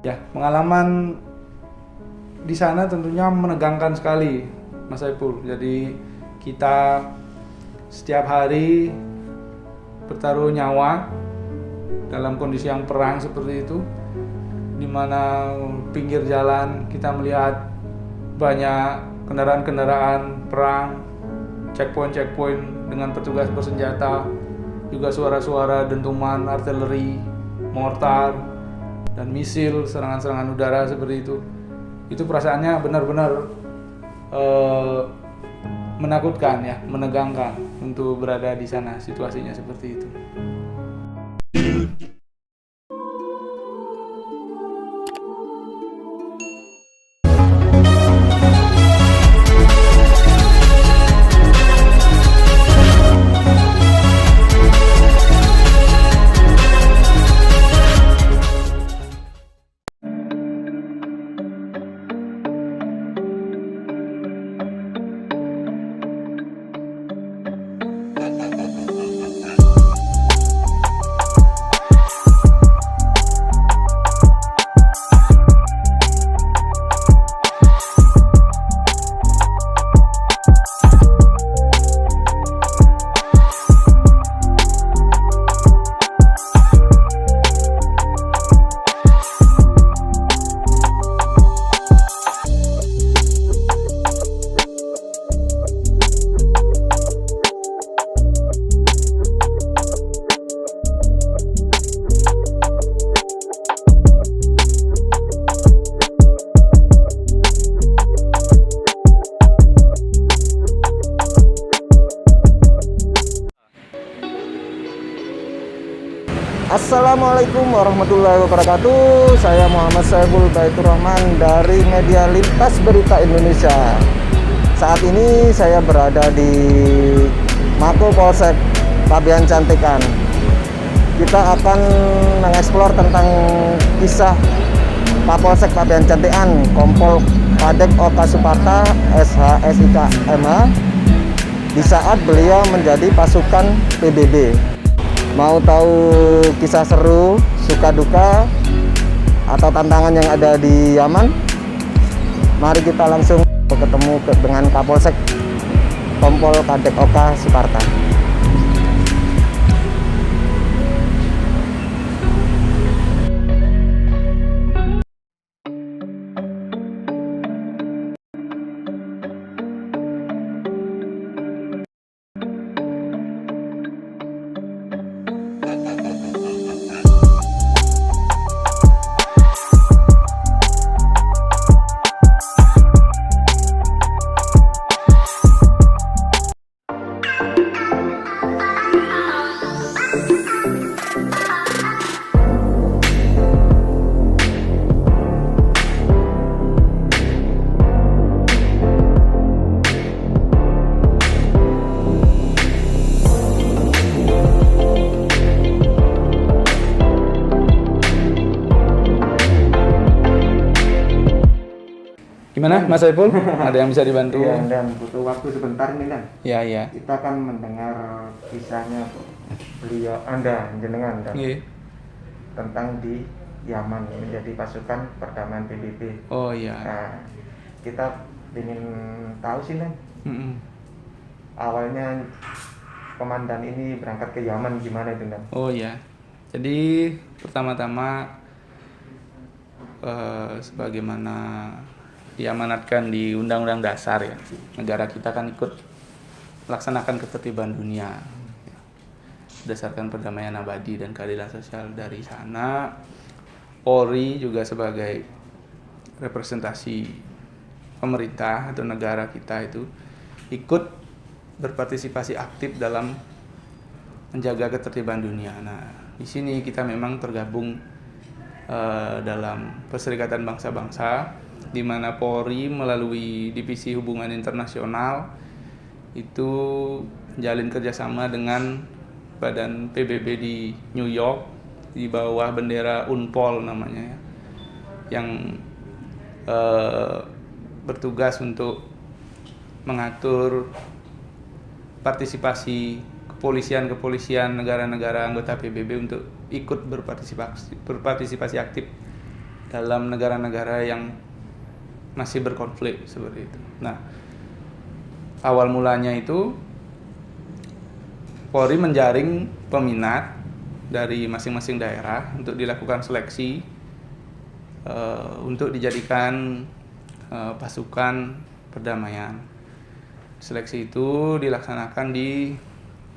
Ya, pengalaman di sana tentunya menegangkan sekali, Mas Saiful. Jadi kita setiap hari bertaruh nyawa dalam kondisi yang perang seperti itu, di mana pinggir jalan kita melihat banyak kendaraan-kendaraan perang, checkpoint dengan petugas bersenjata, juga suara-suara dentuman artileri, mortar, dan misil, serangan-serangan udara seperti itu. Itu perasaannya benar-benar menakutkan ya, menegangkan untuk berada di sana, situasinya seperti itu. Assalamualaikum warahmatullahi wabarakatuh. Saya Muhammad Saiful Baitur Rahman dari Media Lintas Berita Indonesia. Saat ini saya berada di Mako Polsek Pabean Cantikan. Kita akan mengeksplor tentang kisah Kapolsek Pabean Cantikan, Kompol Kadek Oka Suparta SHSIK MH di saat beliau menjadi pasukan PBB. Mau tahu kisah seru, suka duka, atau tantangan yang ada di Yaman? Mari kita langsung ketemu dengan Kapolsek Kompol Kadek Oka Suparta. Gimana, Mas Saiful? Ada yang bisa dibantu? Iya, dan butuh waktu sebentar ini, Dan. Iya. Kita akan mendengar kisahnya beliau, jenengan, Dan, tentang di Yaman menjadi pasukan perdamaian PBB. Oh iya. Nah, kita ingin tahu sih, Dan. Awalnya komandan ini berangkat ke Yaman gimana itu, Dan? Oh iya. Jadi pertama-tama sebagaimana diamanatkan di Undang-Undang Dasar ya, negara kita kan ikut melaksanakan ketertiban dunia berdasarkan perdamaian abadi dan keadilan sosial. Dari sana Polri juga sebagai representasi pemerintah atau negara kita itu ikut berpartisipasi aktif dalam menjaga ketertiban dunia. Nah, di sini kita memang tergabung dalam Perserikatan Bangsa-Bangsa, di mana Polri melalui Divisi Hubungan Internasional itu menjalin kerjasama dengan Badan PBB di New York di bawah bendera UNPOL namanya ya, yang bertugas untuk mengatur partisipasi kepolisian negara-negara anggota PBB untuk ikut berpartisipasi aktif dalam negara-negara yang masih berkonflik seperti itu. Nah, awal mulanya itu Polri menjaring peminat dari masing-masing daerah untuk dilakukan seleksi untuk dijadikan pasukan perdamaian. Seleksi itu dilaksanakan di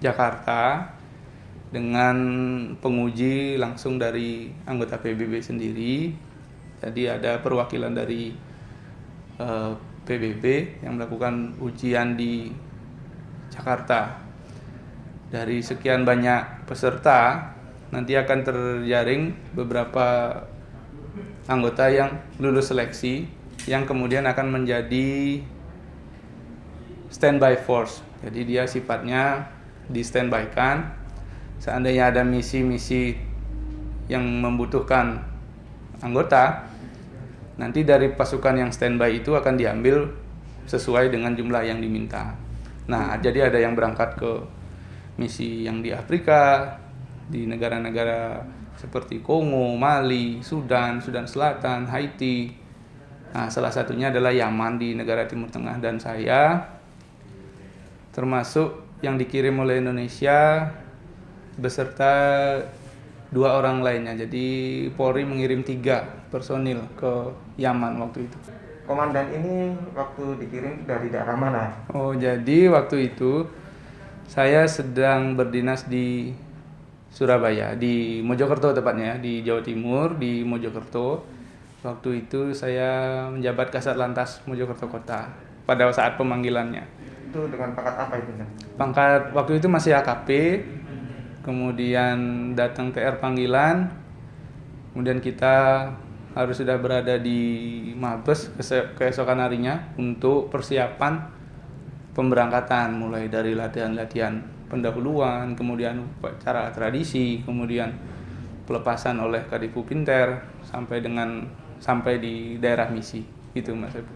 Jakarta dengan penguji langsung dari anggota PBB sendiri. Jadi ada perwakilan dari PBB yang melakukan ujian di Jakarta. Dari sekian banyak peserta, nanti akan terjaring beberapa anggota yang lulus seleksi, yang kemudian akan menjadi standby force. Jadi dia sifatnya di standby-kan. Seandainya ada misi-misi yang membutuhkan anggota, nanti dari pasukan yang standby itu akan diambil sesuai dengan jumlah yang diminta. Nah, jadi ada yang berangkat ke misi yang di Afrika, di negara-negara seperti Kongo, Mali, Sudan Selatan, Haiti. Nah, salah satunya adalah Yaman di negara Timur Tengah, dan saya termasuk yang dikirim oleh Indonesia beserta 2 orang lainnya. Jadi Polri mengirim 3 personil ke Yaman waktu itu. Komandan ini waktu dikirim dari daerah mana? Oh, jadi waktu itu saya sedang berdinas di Surabaya, di Mojokerto tepatnya, di Jawa Timur, di Mojokerto. Waktu itu saya menjabat Kasat Lantas Mojokerto Kota pada saat pemanggilannya. Itu dengan pangkat apa itu? Pangkat waktu itu masih AKP, kemudian datang TR panggilan, kemudian kita harus sudah berada di Mabes keesokan harinya untuk persiapan pemberangkatan, mulai dari latihan-latihan pendahuluan, kemudian upacara tradisi, kemudian pelepasan oleh Kadifu Pinter sampai di daerah misi. Itu Mas Ebu.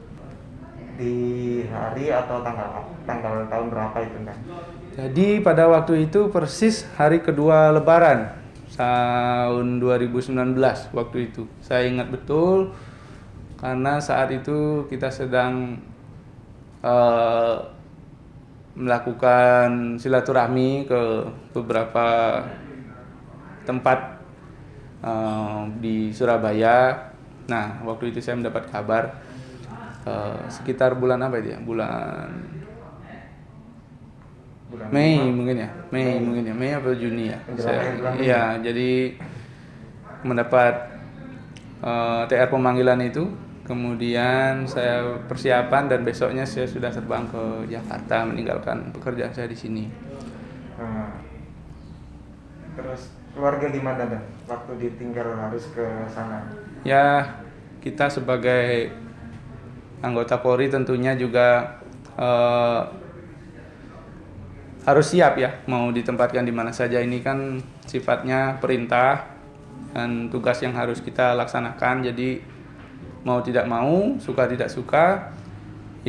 Di hari atau tanggal tahun berapa itu kan? Jadi pada waktu itu persis hari kedua Lebaran tahun 2019 waktu itu. Saya ingat betul karena saat itu kita sedang melakukan silaturahmi ke beberapa tempat di Surabaya. Nah, waktu itu saya mendapat kabar sekitar bulan apa itu ya? Bulan Mei mungkin ya. Mei atau Juni ya. Iya, jadi mendapat TR pemanggilan itu. Kemudian saya persiapan dan besoknya saya sudah terbang ke Jakarta meninggalkan pekerjaan saya di sini. Terus keluarga gimana dan waktu ditinggal harus ke sana? Ya, kita sebagai anggota Polri tentunya juga harus siap ya, mau ditempatkan di mana saja. Ini kan sifatnya perintah dan tugas yang harus kita laksanakan. Jadi mau tidak mau, suka tidak suka,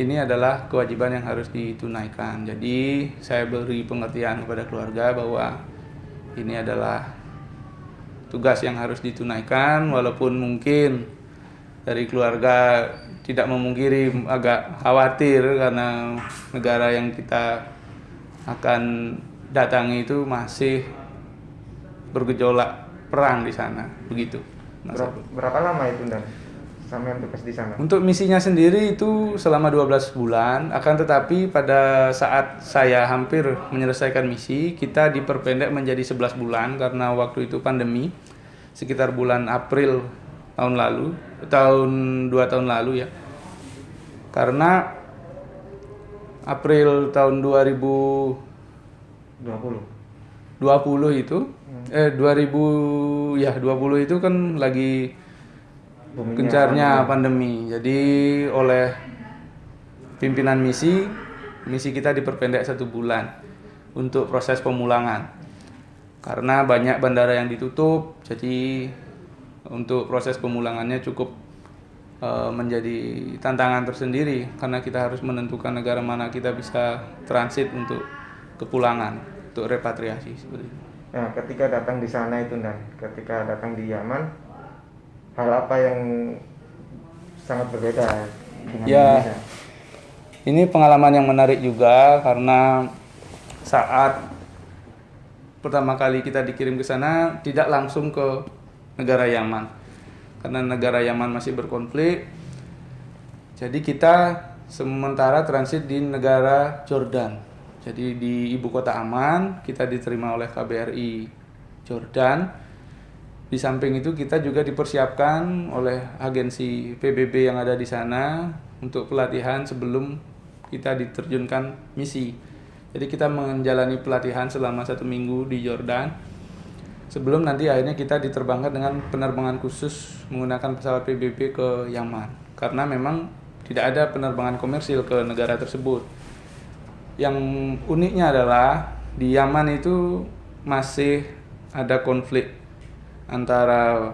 ini adalah kewajiban yang harus ditunaikan. Jadi saya beri pengertian kepada keluarga bahwa ini adalah tugas yang harus ditunaikan, walaupun mungkin dari keluarga tidak memungkiri agak khawatir karena negara yang kita akan datangi itu masih bergejolak perang di sana, begitu. Berapa lama itu dan sampai tugas di sana? Untuk misinya sendiri itu selama 12 bulan, akan tetapi pada saat saya hampir menyelesaikan misi, kita diperpendek menjadi 11 bulan karena waktu itu pandemi, sekitar bulan April tahun lalu, 2 tahun lalu ya. Karena April tahun 2020 itu 2020 itu kan lagi gencarnya pandemi. Jadi oleh pimpinan misi kita diperpendek 1 bulan untuk proses pemulangan. Karena banyak bandara yang ditutup, jadi untuk proses pemulangannya cukup menjadi tantangan tersendiri karena kita harus menentukan negara mana kita bisa transit untuk kepulangan, untuk repatriasi seperti itu. Nah, ketika datang di sana itu ketika datang di Yaman, hal apa yang sangat berbeda dengan Ya, Indonesia? ini pengalaman yang menarik juga karena saat pertama kali kita dikirim ke sana tidak langsung ke negara Yaman. Karena negara Yaman masih berkonflik. Jadi kita sementara transit di negara Jordan. Jadi di ibu kota Amman kita diterima oleh KBRI Jordan. Di samping itu kita juga dipersiapkan oleh agensi PBB yang ada di sana untuk pelatihan sebelum kita diterjunkan misi. Jadi kita menjalani pelatihan selama 1 minggu di Jordan sebelum nanti akhirnya kita diterbangkan dengan penerbangan khusus menggunakan pesawat PBB ke Yaman. Karena memang tidak ada penerbangan komersil ke negara tersebut. Yang uniknya adalah di Yaman itu masih ada konflik antara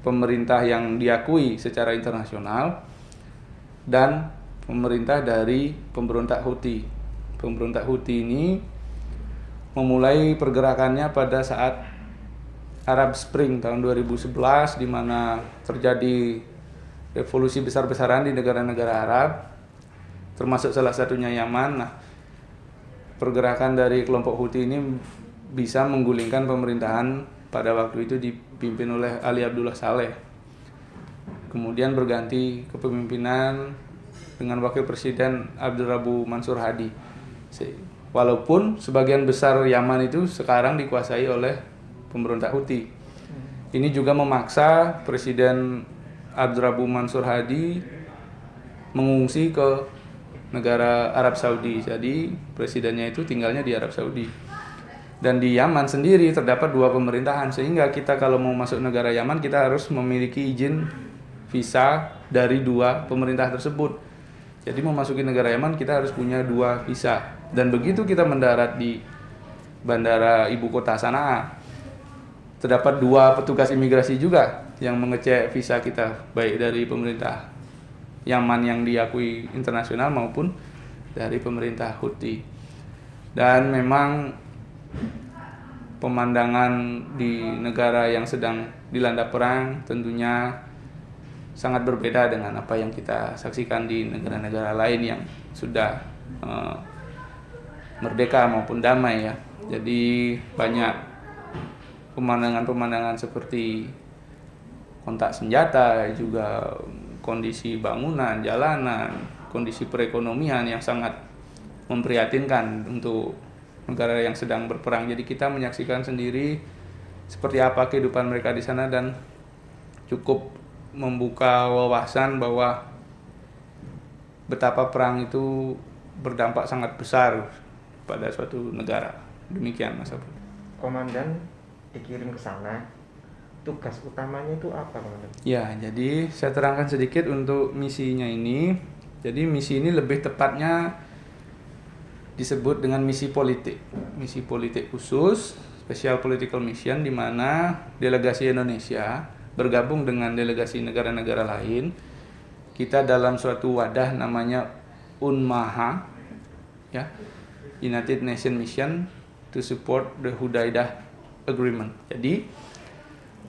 pemerintah yang diakui secara internasional dan pemerintah dari pemberontak Houthi. Pemberontak Houthi ini memulai pergerakannya pada saat Arab Spring tahun 2011 di mana terjadi revolusi besar-besaran di negara-negara Arab, termasuk salah satunya Yaman. Nah, pergerakan dari kelompok Houthi ini bisa menggulingkan pemerintahan pada waktu itu dipimpin oleh Ali Abdullah Saleh. Kemudian berganti kepemimpinan dengan Wakil Presiden Abdurrabu Mansur Hadi. Walaupun sebagian besar Yaman itu sekarang dikuasai oleh pemberontak Houthi. Ini juga memaksa Presiden Abdurrabu Mansur Hadi mengungsi ke negara Arab Saudi. Jadi presidennya itu tinggalnya di Arab Saudi. Dan di Yaman sendiri terdapat 2 pemerintahan, sehingga kita kalau mau masuk negara Yaman kita harus memiliki izin visa dari 2 pemerintah tersebut. Jadi memasuki negara Yaman kita harus punya 2 visa. Dan begitu kita mendarat di bandara ibu kota Sanaa, terdapat 2 petugas imigrasi juga yang mengecek visa kita, baik dari pemerintah Yaman yang diakui internasional maupun dari pemerintah Houthi. Dan memang pemandangan di negara yang sedang dilanda perang tentunya sangat berbeda dengan apa yang kita saksikan di negara-negara lain yang sudah merdeka maupun damai ya. Jadi banyak pemandangan-pemandangan seperti kontak senjata, juga kondisi bangunan, jalanan, kondisi perekonomian yang sangat memprihatinkan untuk negara yang sedang berperang. Jadi kita menyaksikan sendiri seperti apa kehidupan mereka di sana dan cukup membuka wawasan bahwa betapa perang itu berdampak sangat besar pada suatu negara. Demikian Mas Abdul. Komandan dikirim ke sana, tugas utamanya itu apa, Komandan? Ya, jadi saya terangkan sedikit untuk misinya ini. Jadi misi ini lebih tepatnya disebut dengan misi politik khusus, special political mission, di mana delegasi Indonesia bergabung dengan delegasi negara-negara lain. Kita dalam suatu wadah namanya UNMAHA, ya, United Nations Mission to Support the Hudaidah Agreement. Jadi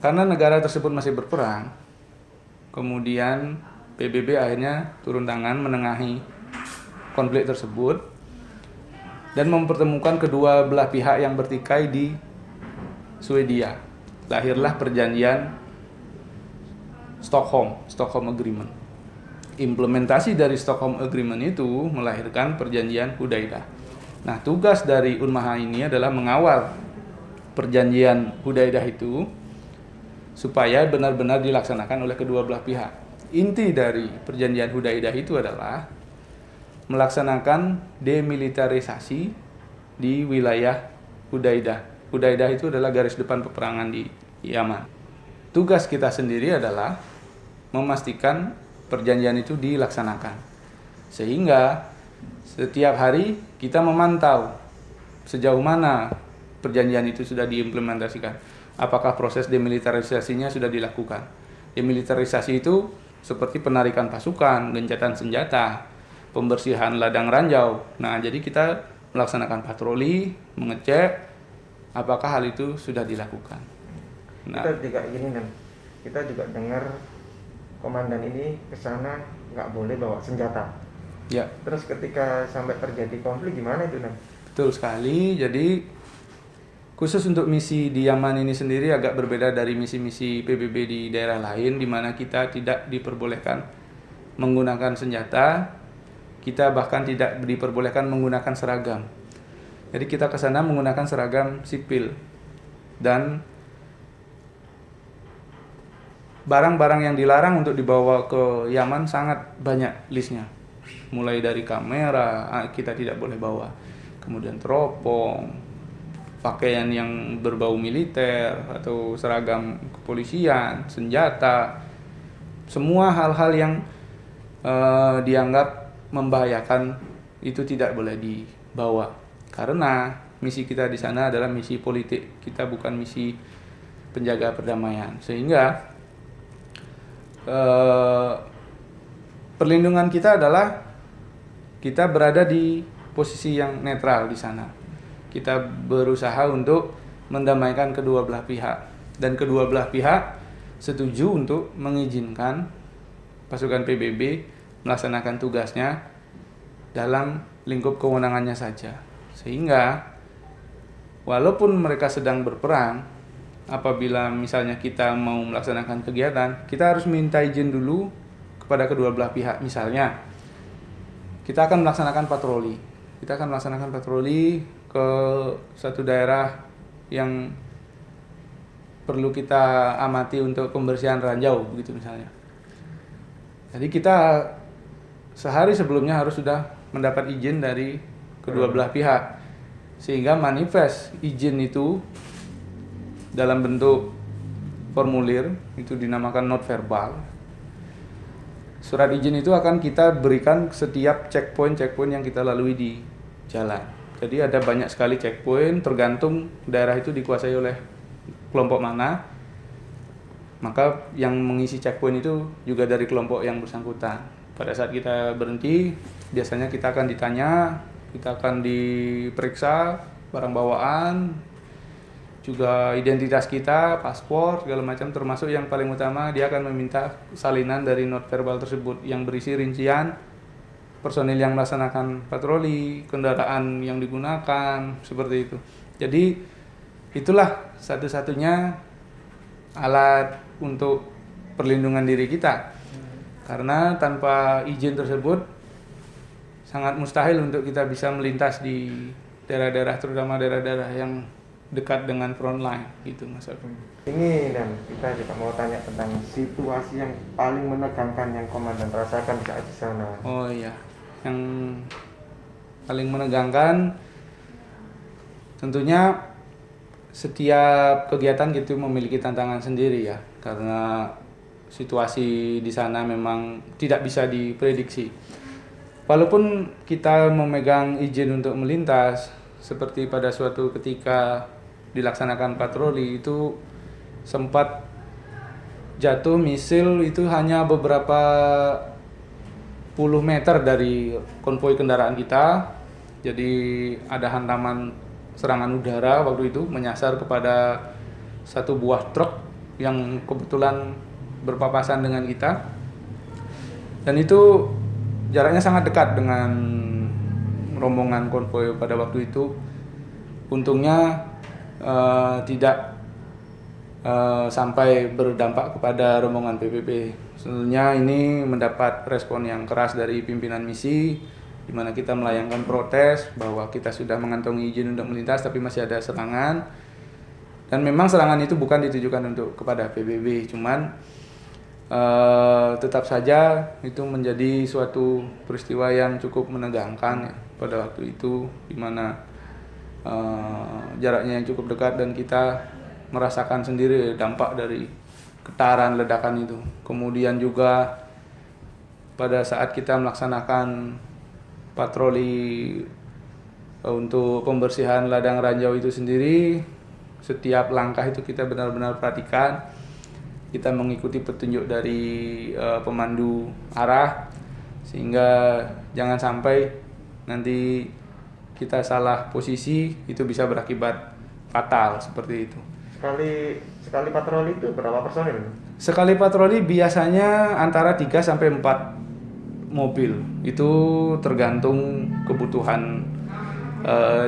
karena negara tersebut masih berperang, kemudian PBB akhirnya turun tangan menengahi konflik tersebut dan mempertemukan kedua belah pihak yang bertikai di Swedia. Lahirlah perjanjian Stockholm Agreement. Implementasi dari Stockholm Agreement itu melahirkan perjanjian Hudaidah. Nah, tugas dari UNMAHA ini adalah mengawal perjanjian Hudaidah itu supaya benar-benar dilaksanakan oleh kedua belah pihak. Inti dari perjanjian Hudaidah itu adalah melaksanakan demilitarisasi di wilayah Hudaidah. Hudaidah itu adalah garis depan peperangan di Yaman. Tugas kita sendiri adalah memastikan perjanjian itu dilaksanakan. Sehingga setiap hari kita memantau sejauh mana perjanjian itu sudah diimplementasikan. Apakah proses demilitarisasinya sudah dilakukan? Demilitarisasi itu seperti penarikan pasukan, gencatan senjata, pembersihan ladang ranjau. Nah, jadi kita melaksanakan patroli, mengecek apakah hal itu sudah dilakukan. Nah, Kita juga gini kan, kita juga dengar komandan ini ke sana nggak boleh bawa senjata. Ya, Terus ketika sampai terjadi konflik gimana itu, Nan? betul sekali. Jadi khusus untuk misi di Yaman ini sendiri agak berbeda dari misi-misi PBB di daerah lain, di mana kita tidak diperbolehkan menggunakan senjata, kita bahkan tidak diperbolehkan menggunakan seragam. Jadi kita ke sana menggunakan seragam sipil, dan barang-barang yang dilarang untuk dibawa ke Yaman sangat banyak listnya. Mulai dari kamera, kita tidak boleh bawa. Kemudian teropong, pakaian yang berbau militer atau seragam kepolisian, senjata. Semua hal-hal yang dianggap membahayakan itu tidak boleh dibawa. Karena misi kita di sana adalah misi politik. Kita bukan misi penjaga perdamaian. Sehingga perlindungan kita adalah kita berada di posisi yang netral di sana. Kita berusaha untuk mendamaikan kedua belah pihak, dan kedua belah pihak setuju untuk mengizinkan pasukan PBB melaksanakan tugasnya dalam lingkup kewenangannya saja. Sehingga walaupun mereka sedang berperang, apabila misalnya kita mau melaksanakan kegiatan, kita harus minta izin dulu kepada kedua belah pihak. Misalnya, kita akan melaksanakan patroli. Kita akan melaksanakan patroli ke satu daerah yang perlu kita amati untuk pembersihan ranjau, begitu misalnya. Jadi kita sehari sebelumnya harus sudah mendapat izin dari kedua belah pihak. Sehingga manifest izin itu dalam bentuk formulir, itu dinamakan not verbal. Surat izin itu akan kita berikan setiap checkpoint yang kita lalui di jalan. Jadi ada banyak sekali checkpoint, tergantung daerah itu dikuasai oleh kelompok mana, maka yang mengisi checkpoint itu juga dari kelompok yang bersangkutan. Pada saat kita berhenti, biasanya kita akan ditanya, kita akan diperiksa barang bawaan, juga identitas kita, paspor, segala macam, termasuk yang paling utama dia akan meminta salinan dari not verbal tersebut yang berisi rincian personil yang melaksanakan patroli, kendaraan yang digunakan, seperti itu. Jadi itulah satu-satunya alat untuk perlindungan diri kita. Karena tanpa izin tersebut sangat mustahil untuk kita bisa melintas di daerah-daerah, terutama daerah-daerah yang dekat dengan front line gitu, Mas Agung. Ini, dan kita juga mau tanya tentang situasi yang paling menegangkan yang komandan rasakan saat di sana. Oh iya, yang paling menegangkan tentunya setiap kegiatan gitu memiliki tantangan sendiri ya, karena situasi di sana memang tidak bisa diprediksi. Walaupun kita memegang izin untuk melintas, seperti pada suatu ketika dilaksanakan patroli itu sempat jatuh misil itu hanya beberapa puluh meter dari konvoi kendaraan kita. Jadi ada hantaman serangan udara waktu itu menyasar kepada satu buah truk yang kebetulan berpapasan dengan kita, dan itu jaraknya sangat dekat dengan rombongan konvoi pada waktu itu. Untungnya tidak sampai berdampak kepada rombongan PBB. Sebenarnya ini mendapat respon yang keras dari pimpinan misi, di mana kita melayangkan protes bahwa kita sudah mengantongi izin untuk melintas tapi masih ada serangan. Dan memang serangan itu bukan ditujukan untuk kepada PBB, cuman tetap saja itu menjadi suatu peristiwa yang cukup menegangkan ya, pada waktu itu, di mana jaraknya yang cukup dekat dan kita merasakan sendiri dampak dari getaran ledakan itu. Kemudian juga pada saat kita melaksanakan patroli untuk pembersihan ladang ranjau itu sendiri, setiap langkah itu kita benar-benar perhatikan. Kita mengikuti petunjuk dari pemandu arah, sehingga jangan sampai nanti kita salah posisi, itu bisa berakibat fatal seperti itu. sekali patroli itu berapa personil? Sekali patroli biasanya antara 3 sampai 4 mobil. Itu tergantung kebutuhan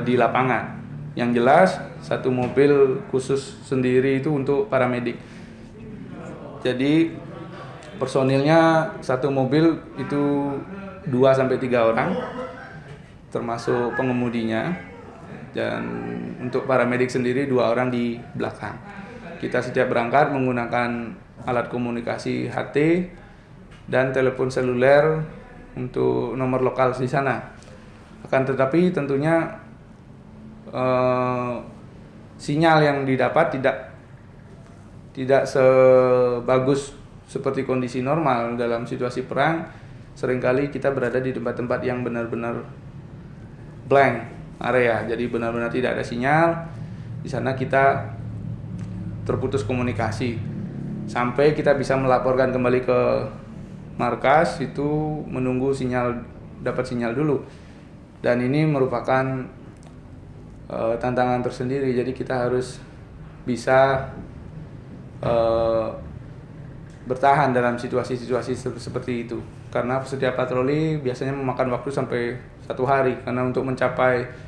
di lapangan. Yang jelas satu mobil khusus sendiri itu untuk paramedik. Jadi personilnya satu mobil itu 2 sampai 3 orang, termasuk pengemudinya. Dan untuk paramedik sendiri 2 orang di belakang. Kita setiap berangkat menggunakan alat komunikasi HT dan telepon seluler untuk nomor lokal di sana. Akan tetapi tentunya sinyal yang didapat tidak sebagus seperti kondisi normal. Dalam situasi perang seringkali kita berada di tempat-tempat yang benar-benar blank area, jadi benar-benar tidak ada sinyal. Di sana kita terputus komunikasi sampai kita bisa melaporkan kembali ke markas, itu menunggu dapat sinyal dulu. Dan ini merupakan tantangan tersendiri, jadi kita harus bisa bertahan dalam situasi-situasi seperti itu. Karena setiap patroli biasanya memakan waktu sampai 1 hari, karena untuk mencapai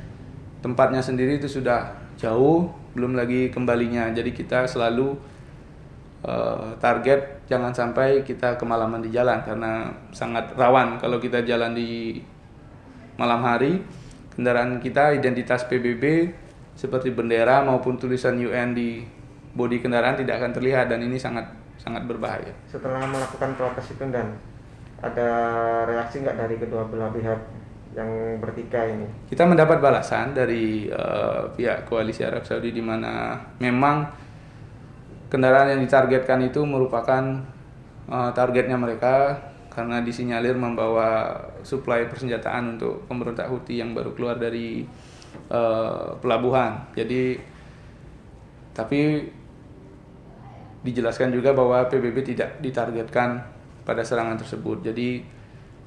tempatnya sendiri itu sudah jauh, belum lagi kembalinya. Jadi kita selalu target jangan sampai kita kemalaman di jalan, karena sangat rawan kalau kita jalan di malam hari. Kendaraan kita identitas PBB seperti bendera maupun tulisan UN di bodi kendaraan tidak akan terlihat, dan ini sangat berbahaya. Setelah melakukan protes itu, dan ada reaksi nggak dari kedua belah pihak yang bertikai ini? Kita mendapat balasan dari pihak koalisi Arab Saudi, di mana memang kendaraan yang ditargetkan itu merupakan targetnya mereka, karena disinyalir membawa suplai persenjataan untuk pemberontak Houthi yang baru keluar dari pelabuhan. Tapi dijelaskan juga bahwa PBB tidak ditargetkan pada serangan tersebut. Jadi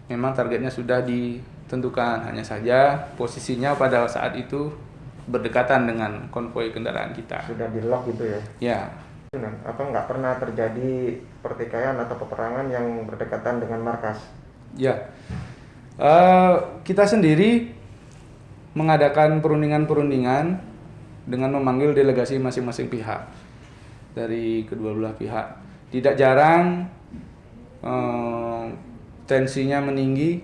memang targetnya sudah ditentukan, hanya saja posisinya pada saat itu berdekatan dengan konvoi kendaraan kita. Sudah di lock gitu ya? Ya. Apa nggak pernah terjadi pertikaian atau peperangan yang berdekatan dengan markas? Ya, kita sendiri mengadakan perundingan dengan memanggil delegasi masing-masing pihak dari kedua belah pihak. Tidak jarang tensinya meninggi,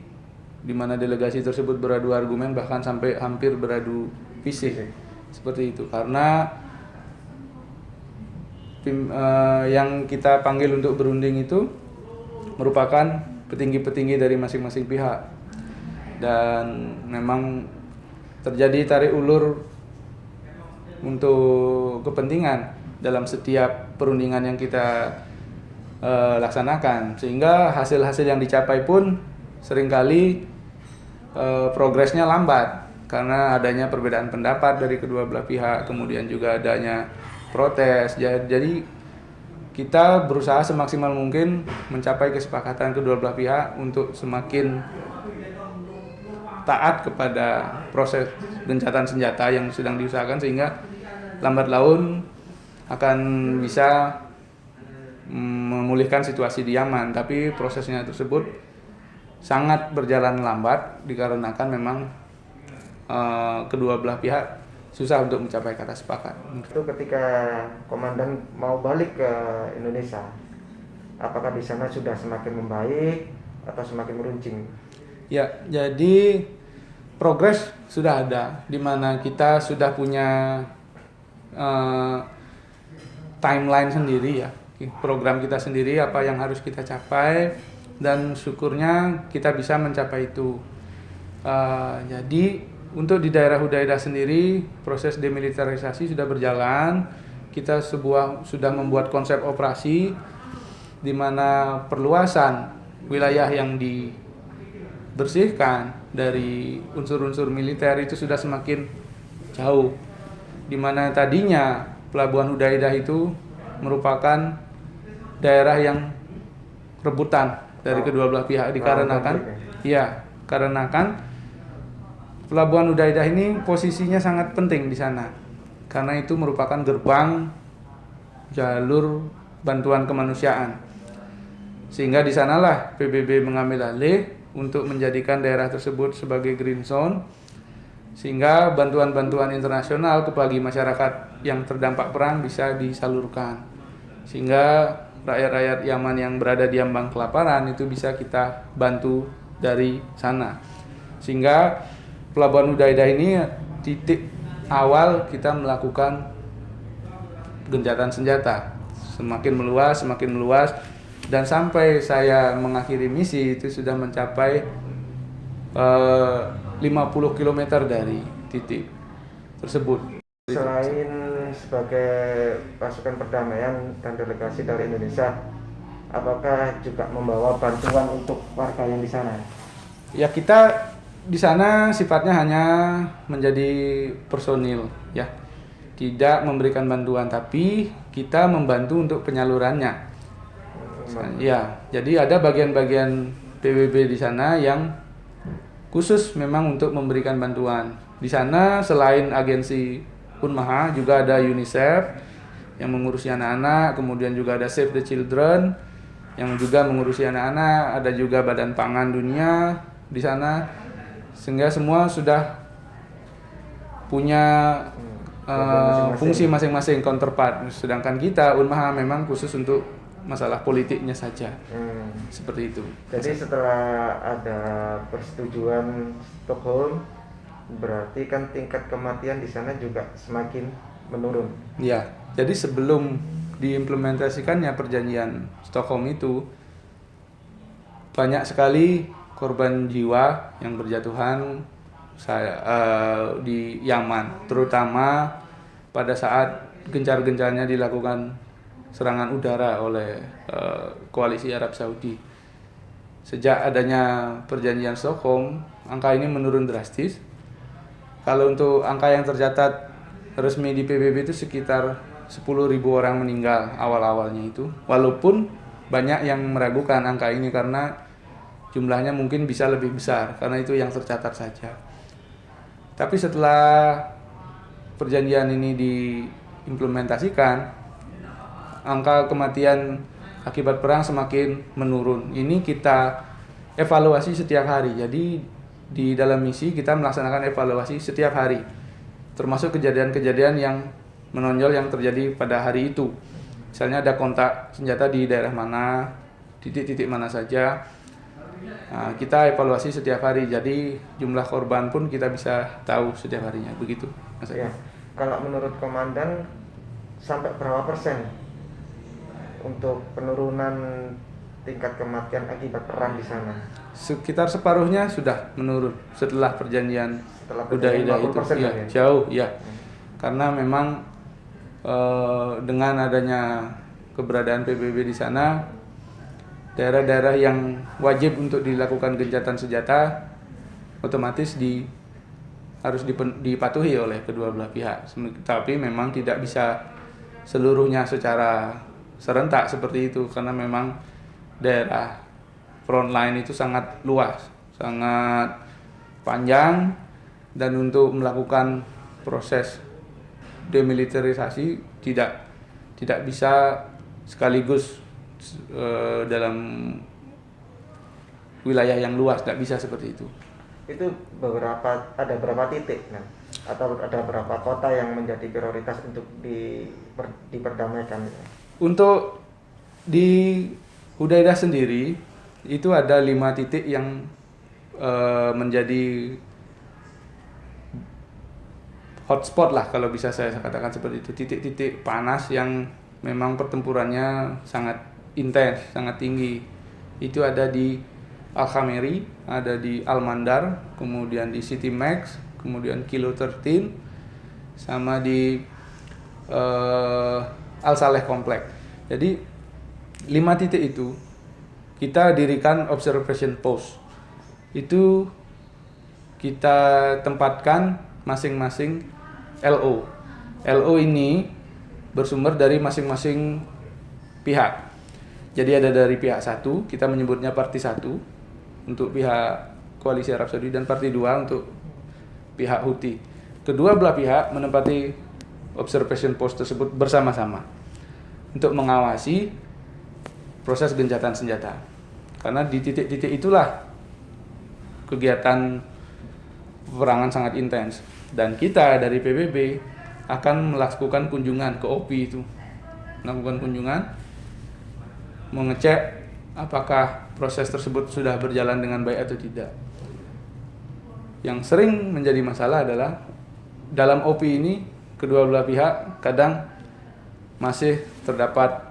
di mana delegasi tersebut beradu argumen, bahkan sampai hampir beradu fisik. Seperti itu, karena yang kita panggil untuk berunding itu merupakan petinggi-petinggi dari masing-masing pihak, dan memang terjadi tarik ulur untuk kepentingan dalam setiap perundingan yang kita laksanakan, sehingga hasil-hasil yang dicapai pun seringkali progresnya lambat karena adanya perbedaan pendapat dari kedua belah pihak, kemudian juga adanya protes. Jadi kita berusaha semaksimal mungkin mencapai kesepakatan kedua belah pihak untuk semakin taat kepada proses gencatan senjata yang sedang diusahakan, sehingga lambat laun akan bisa memulihkan situasi di Yaman. Tapi prosesnya tersebut sangat berjalan lambat dikarenakan memang kedua belah pihak susah untuk mencapai kata sepakat. Itu ketika komandan mau balik ke Indonesia, apakah di sana sudah semakin membaik atau semakin meruncing? Ya, jadi progres sudah ada, di mana kita sudah punya timeline sendiri ya, program kita sendiri apa yang harus kita capai, dan syukurnya kita bisa mencapai itu. Jadi untuk di daerah Hudaidah sendiri proses demilitarisasi sudah berjalan. Kita sudah membuat konsep operasi di mana perluasan wilayah yang dibersihkan dari unsur-unsur militer itu sudah semakin jauh. Di mana tadinya pelabuhan Hudaidah itu merupakan daerah yang rebutan dari kedua belah pihak, dikarenakan pelabuhan Hudaidah ini posisinya sangat penting di sana, karena itu merupakan gerbang jalur bantuan kemanusiaan. Sehingga di sanalah PBB mengambil alih untuk menjadikan daerah tersebut sebagai green zone, sehingga bantuan-bantuan internasional bagi masyarakat yang terdampak perang bisa disalurkan, sehingga rakyat-rakyat Yaman yang berada di ambang kelaparan itu bisa kita bantu dari sana. Sehingga Pelabuhan Hudaidah ini titik awal kita melakukan gencatan senjata, semakin meluas, dan sampai saya mengakhiri misi itu sudah mencapai 50 km dari titik tersebut. Selain sebagai pasukan perdamaian dan delegasi dari Indonesia, apakah juga membawa bantuan untuk warga yang di sana? Ya, kita di sana sifatnya hanya menjadi personil, ya, tidak memberikan bantuan, tapi kita membantu untuk penyalurannya. Ya, jadi ada bagian-bagian PBB di sana yang khusus memang untuk memberikan bantuan. Di sana selain agensi Unmaha juga ada UNICEF yang mengurusi anak-anak, kemudian juga ada Save the Children yang juga mengurusi anak-anak, ada juga Badan Pangan Dunia di sana, sehingga semua sudah punya fungsi masing-masing counterpart. Sedangkan kita Unmaha memang khusus untuk masalah politiknya saja. Seperti itu. Jadi setelah ada persetujuan Stockholm, berarti kan tingkat kematian di sana juga semakin menurun. Ya, jadi sebelum diimplementasikannya perjanjian Stockholm itu, banyak sekali korban jiwa yang berjatuhan di Yaman, terutama pada saat gencar-gencarnya dilakukan serangan udara oleh koalisi Arab Saudi. Sejak adanya perjanjian Stockholm, angka ini menurun drastis. Kalau untuk angka yang tercatat resmi di PBB itu sekitar 10.000 orang meninggal awal-awalnya itu. Walaupun banyak yang meragukan angka ini karena jumlahnya mungkin bisa lebih besar, karena itu yang tercatat saja. Tapi setelah perjanjian ini diimplementasikan, angka kematian akibat perang semakin menurun. Ini kita evaluasi setiap hari. Jadi di dalam misi kita melaksanakan evaluasi setiap hari, termasuk kejadian-kejadian yang menonjol yang terjadi pada hari itu. Misalnya ada kontak senjata di daerah mana, titik-titik mana saja. Nah, kita evaluasi setiap hari. Jadi jumlah korban pun kita bisa tahu setiap harinya. Begitu, Mas. Ya. Kalau menurut komandan sampai berapa persen untuk penurunan tingkat kematian akibat perang di sana? Sekitar separuhnya sudah menurun setelah perjanjian Hudaidah itu. Ya, jauh, ya. Karena memang dengan adanya keberadaan PBB di sana, daerah-daerah yang wajib untuk dilakukan gencatan senjata otomatis harus dipatuhi oleh kedua belah pihak. Tapi memang tidak bisa seluruhnya secara serentak seperti itu, karena memang daerah frontline itu sangat luas, sangat panjang, dan untuk melakukan proses demilitarisasi tidak bisa sekaligus dalam wilayah yang luas, tidak bisa seperti itu. Itu ada berapa titik, nah? Atau ada berapa kota yang menjadi prioritas untuk diperdamaikan? Untuk di Hudaidah sendiri itu ada 5 titik yang menjadi hotspot lah, kalau bisa saya katakan seperti itu. Titik-titik panas yang memang pertempurannya sangat intens, sangat tinggi. Itu ada di Al-Khameri, ada di Al-Mandar, kemudian di City Max, kemudian Kilo 13, sama di Al-Saleh Komplek. Jadi 5 titik itu kita dirikan observation post. Itu kita tempatkan masing-masing LO. LO ini bersumber dari masing-masing pihak. Jadi ada dari pihak 1, kita menyebutnya parti 1 untuk pihak koalisi Arab Saudi, dan parti 2 untuk pihak Houthi. Kedua belah pihak menempati observation post tersebut bersama-sama. untuk mengawasi proses gencatan senjata. Karena di titik-titik itulah kegiatan peperangan sangat intens. Dan kita dari PBB akan melakukan kunjungan ke OPI itu. Melakukan kunjungan, mengecek apakah proses tersebut sudah berjalan dengan baik atau tidak. Yang sering menjadi masalah adalah dalam OPI ini kedua belah pihak kadang masih terdapat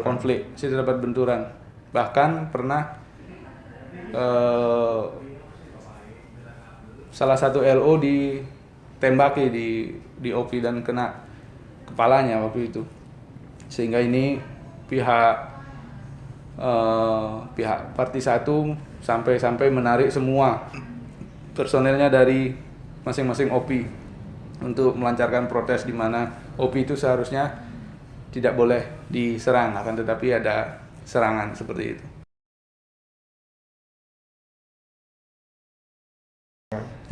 konflik, masih terdapat benturan. Bahkan pernah salah satu LO ditembaki di OPI dan kena kepalanya waktu itu. Sehingga ini pihak Parti 1 sampai menarik semua personelnya dari masing-masing OPI untuk melancarkan protes, di mana OPI itu seharusnya tidak boleh diserang, akan tetapi ada serangan seperti itu.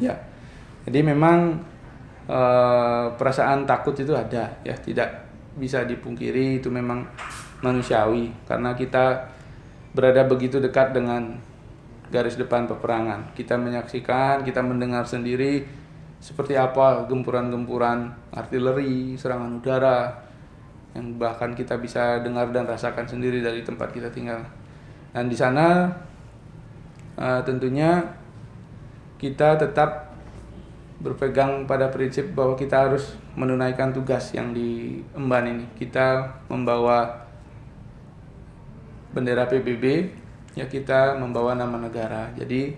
Ya, jadi memang perasaan takut itu ada, ya, tidak bisa dipungkiri, itu memang manusiawi karena kita berada begitu dekat dengan garis depan peperangan. Kita menyaksikan, kita mendengar sendiri seperti apa gempuran-gempuran artileri, serangan udara yang bahkan kita bisa dengar dan rasakan sendiri dari tempat kita tinggal. Dan di sana tentunya kita tetap berpegang pada prinsip bahwa kita harus menunaikan tugas yang diemban ini. Kita membawa bendera PBB, ya, kita membawa nama negara. Jadi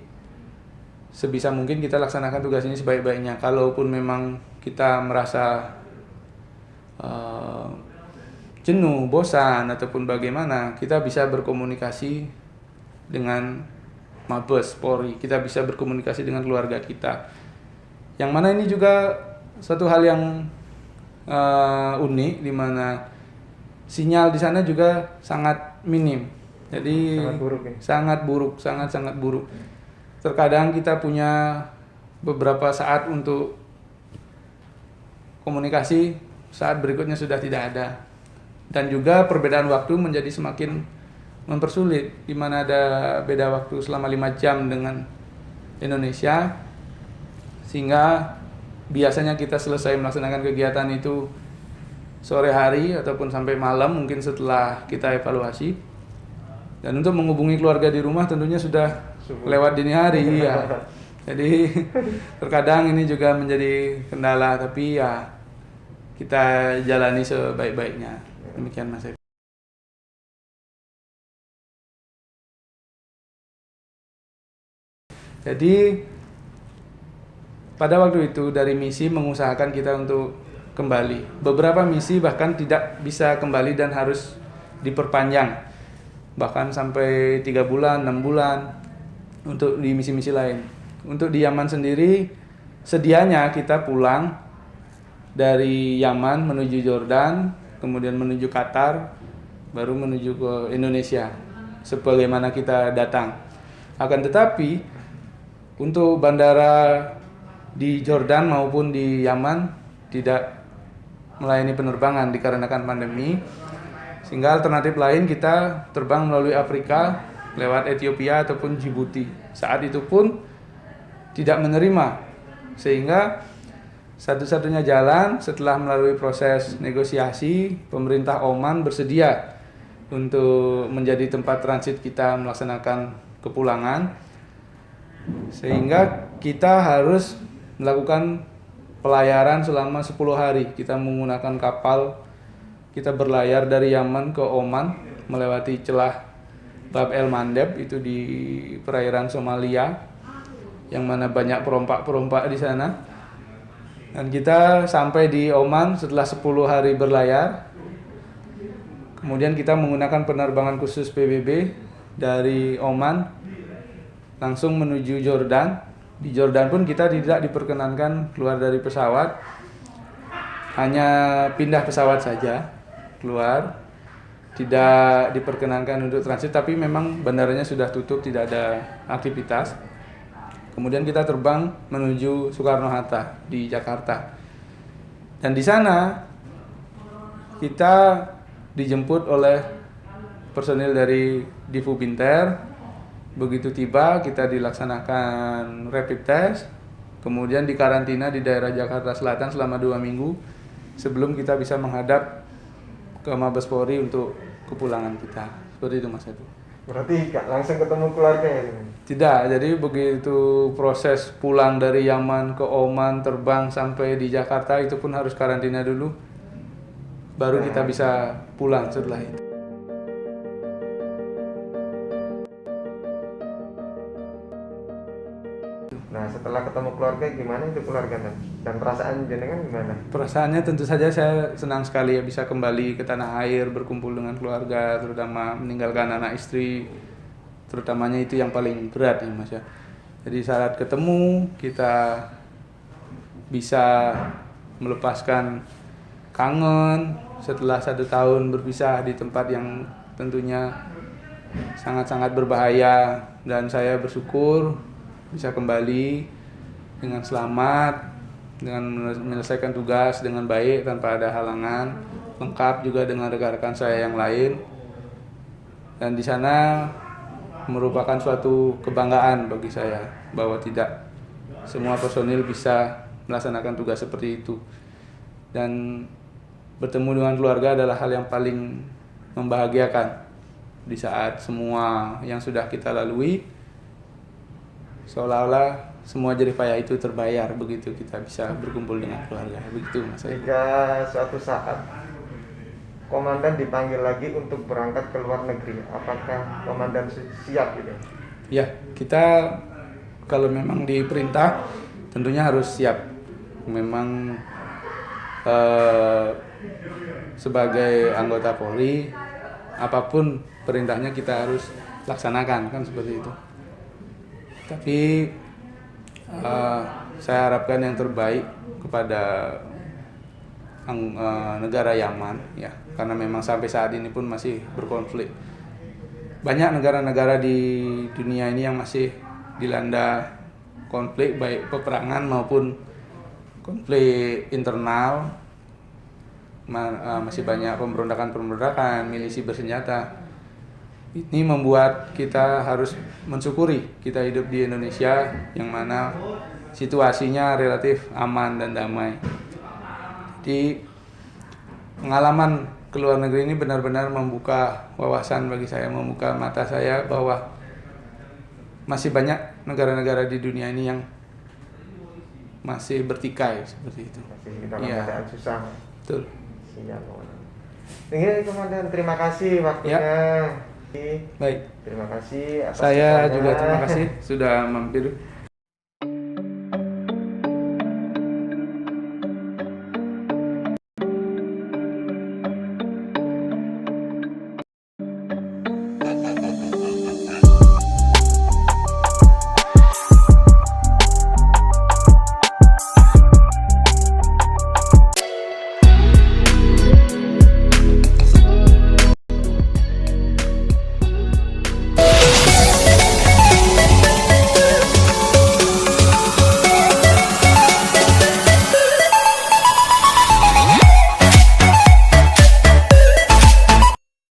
sebisa mungkin kita laksanakan tugas ini sebaik-baiknya. Kalaupun memang kita merasa jenuh, bosan, ataupun bagaimana, kita bisa berkomunikasi dengan Mabes Polri, kita bisa berkomunikasi dengan keluarga kita. Yang mana ini juga satu hal yang unik, di mana sinyal di sana juga sangat minim. Jadi sangat buruk, sangat buruk. Terkadang kita punya beberapa saat untuk komunikasi, saat berikutnya sudah tidak ada. Dan juga perbedaan waktu menjadi semakin mempersulit, di mana ada beda waktu selama 5 jam dengan Indonesia, sehingga biasanya kita selesai melaksanakan kegiatan itu sore hari ataupun sampai malam, mungkin setelah kita evaluasi. Dan untuk menghubungi keluarga di rumah tentunya sudah lewat dini hari, ya. Jadi terkadang ini juga menjadi kendala, tapi ya kita jalani sebaik-baiknya. Demikian, Mas Eko. Jadi pada waktu itu dari misi mengusahakan kita untuk kembali. Beberapa misi bahkan tidak bisa kembali dan harus diperpanjang, bahkan sampai 3 bulan, 6 bulan untuk di misi-misi lain. Untuk di Yaman sendiri, sedianya kita pulang dari Yaman menuju Jordan, kemudian menuju Qatar, baru menuju ke Indonesia sebagaimana kita datang. Akan tetapi untuk bandara di Jordan maupun di Yaman tidak melayani penerbangan dikarenakan pandemi, sehingga alternatif lain kita terbang melalui Afrika lewat Ethiopia ataupun Djibouti. Saat itu pun tidak menerima, sehingga satu-satunya jalan setelah melalui proses negosiasi, pemerintah Oman bersedia untuk menjadi tempat transit kita melaksanakan kepulangan, sehingga kita harus melakukan pelayaran selama 10 hari. Kita menggunakan kapal, kita berlayar dari Yaman ke Oman melewati celah Bab El Mandeb, itu di perairan Somalia, yang mana banyak perompak-perompak di sana. Dan kita sampai di Oman setelah 10 hari berlayar. Kemudian kita menggunakan penerbangan khusus PBB dari Oman langsung menuju Jordan. Di Jordan pun kita tidak diperkenankan keluar dari pesawat, hanya pindah pesawat saja keluar, tidak diperkenankan untuk transit, tapi memang bandaranya sudah tutup, tidak ada aktivitas. Kemudian kita terbang menuju Soekarno-Hatta di Jakarta. Dan di sana kita dijemput oleh personil dari Divu Binter. Begitu tiba kita dilaksanakan rapid test, kemudian dikarantina di daerah Jakarta Selatan selama 2 minggu sebelum kita bisa menghadap ke Mabes Polri untuk kepulangan kita. Seperti itu Mas Edu. Berarti nggak langsung ketemu keluarga ya? Tidak, jadi begitu proses pulang dari Yaman ke Oman, terbang sampai di Jakarta itu pun harus karantina dulu, baru kita bisa pulang setelah itu. Nah, setelah ketemu keluarga gimana itu keluarga dan perasaan jenengan gimana? Perasaannya tentu saja saya senang sekali ya bisa kembali ke tanah air, berkumpul dengan keluarga, terutama meninggalkan anak istri, terutamanya itu yang paling berat ya Mas ya. Jadi saat ketemu kita bisa melepaskan kangen setelah 1 tahun berpisah di tempat yang tentunya sangat-sangat berbahaya, dan saya bersyukur bisa kembali dengan selamat, dengan menyelesaikan tugas dengan baik tanpa ada halangan, lengkap juga dengan rekan-rekan saya yang lain. Dan di sana merupakan suatu kebanggaan bagi saya bahwa tidak semua personil bisa melaksanakan tugas seperti itu. Dan bertemu dengan keluarga adalah hal yang paling membahagiakan di saat semua yang sudah kita lalui seolah-olah semua jerih payah itu terbayar begitu kita bisa berkumpul dengan keluarga. Begitu Mas. Jika suatu saat komandan dipanggil lagi untuk berangkat ke luar negeri, apakah komandan siap gitu? Ya, kita kalau memang diperintah tentunya harus siap. Memang sebagai anggota Polri, apapun perintahnya kita harus laksanakan, kan seperti itu. Tapi saya harapkan yang terbaik kepada negara Yaman ya, karena memang sampai saat ini pun masih berkonflik. Banyak negara-negara di dunia ini yang masih dilanda konflik, baik peperangan maupun konflik internal. Masih banyak pemberontakan-pemberontakan, milisi bersenjata. Ini membuat kita harus mensyukuri kita hidup di Indonesia yang mana situasinya relatif aman dan damai. Jadi pengalaman ke luar negeri ini benar-benar membuka wawasan bagi saya, membuka mata saya bahwa masih banyak negara-negara di dunia ini yang masih bertikai seperti itu. Masih dalam keadaan susah. Betul. Siap, Komandan. Komandan, terima kasih waktunya. Ya. Baik. Terima kasih atas saya kisahnya. juga terima kasih sudah mampir